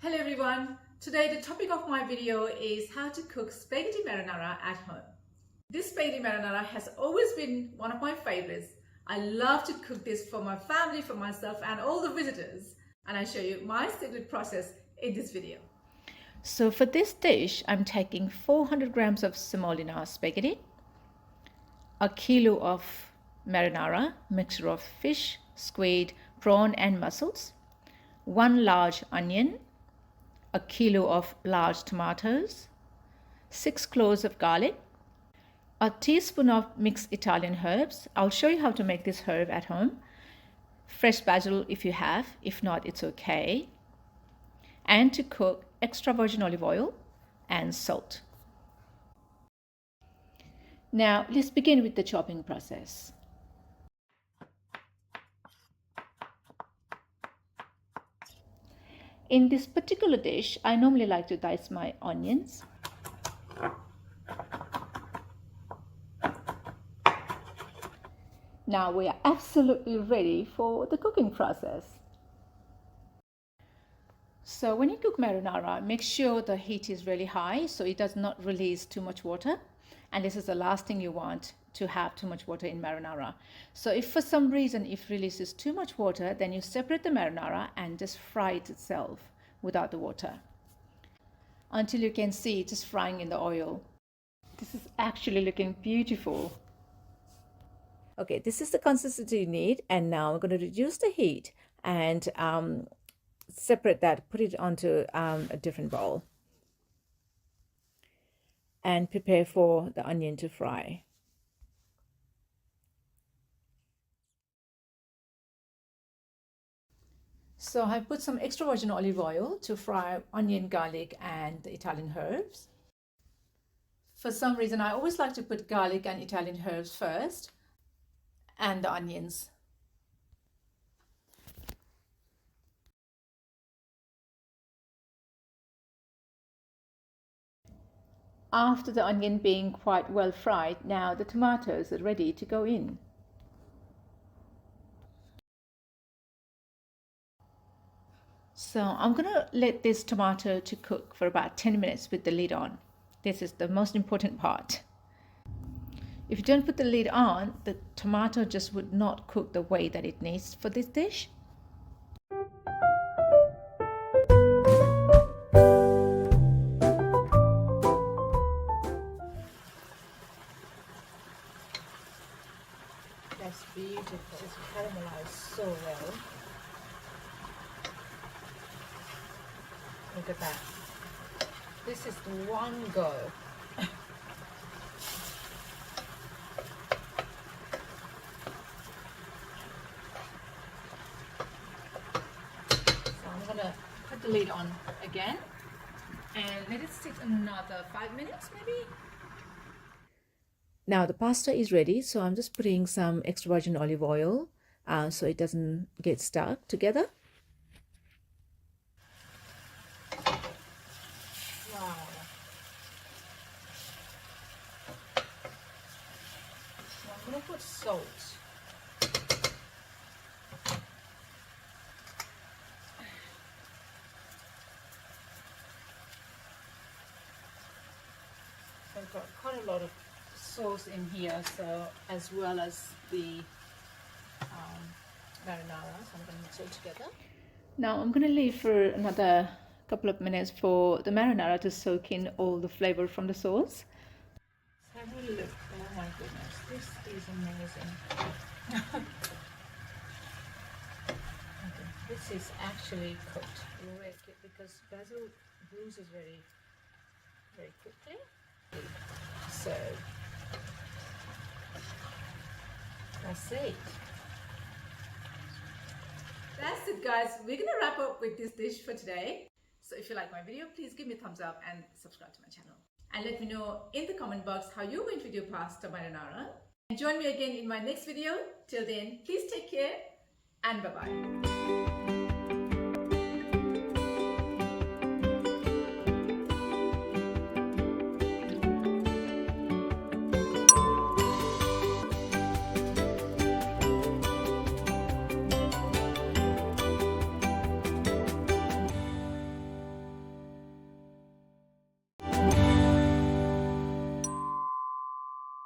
Hello everyone, today the topic of my video is how to cook spaghetti marinara at home. This spaghetti marinara has always been one of my favorites. I love to cook this for my family, for myself and all the visitors, and I show you my secret process in this video. So for this dish, I'm taking 400 grams of semolina spaghetti, a kilo of marinara, mixture of fish, squid, prawn and mussels, 1 large onion, a kilo of large tomatoes, 6 cloves of garlic, a teaspoon of mixed Italian herbs. I'll show you how to make this herb at home. Fresh basil if you have, if not it's okay. And to cook, extra virgin olive oil and salt. Now let's begin with the chopping process. In this particular dish, I normally like to dice my onions. Now we are absolutely ready for the cooking process. So when you cook marinara, make sure the heat is really high so it does not release too much water. And this is the last thing you want, to have too much water in marinara. So if for some reason it releases too much water, then you separate the marinara and just fry it itself without the water until you can see it just frying in the oil. This is actually looking beautiful. Okay, this is the consistency you need, and now I'm going to reduce the heat and separate that, put it onto a different bowl and prepare for the onion to fry. So I put some extra virgin olive oil to fry onion, garlic and the Italian herbs. For some reason I always like to put garlic and Italian herbs first and the onions. After the onion being quite well fried, now the tomatoes are ready to go in. So I'm going to let this tomato to cook for about 10 minutes with the lid on. This is the most important part. If you don't put the lid on, the tomato just would not cook the way that it needs for this dish. That's beautiful. It's caramelized so well. Look at that. This is the one go. So I'm gonna put the lid on again and let it sit another 5 minutes maybe. Now the pasta is ready, so I'm just putting some extra virgin olive oil so it doesn't get stuck together. Wow. So I'm going to put salt. So I've got quite a lot of sauce in here, so as well as the marinara, so I'm going to mix it together. Now I'm going to leave for another couple of minutes for the marinara to soak in all the flavor from the sauce. Let's have a look. Oh my goodness, this is amazing. Okay, this is actually cooked because basil bruises very quickly. So that's it. That's it guys, we're gonna wrap up with this dish for today. So if you like my video, please give me a thumbs up and subscribe to my channel. And let me know in the comment box how you're going to do pasta marinara. And join me again in my next video. Till then, please take care and bye-bye.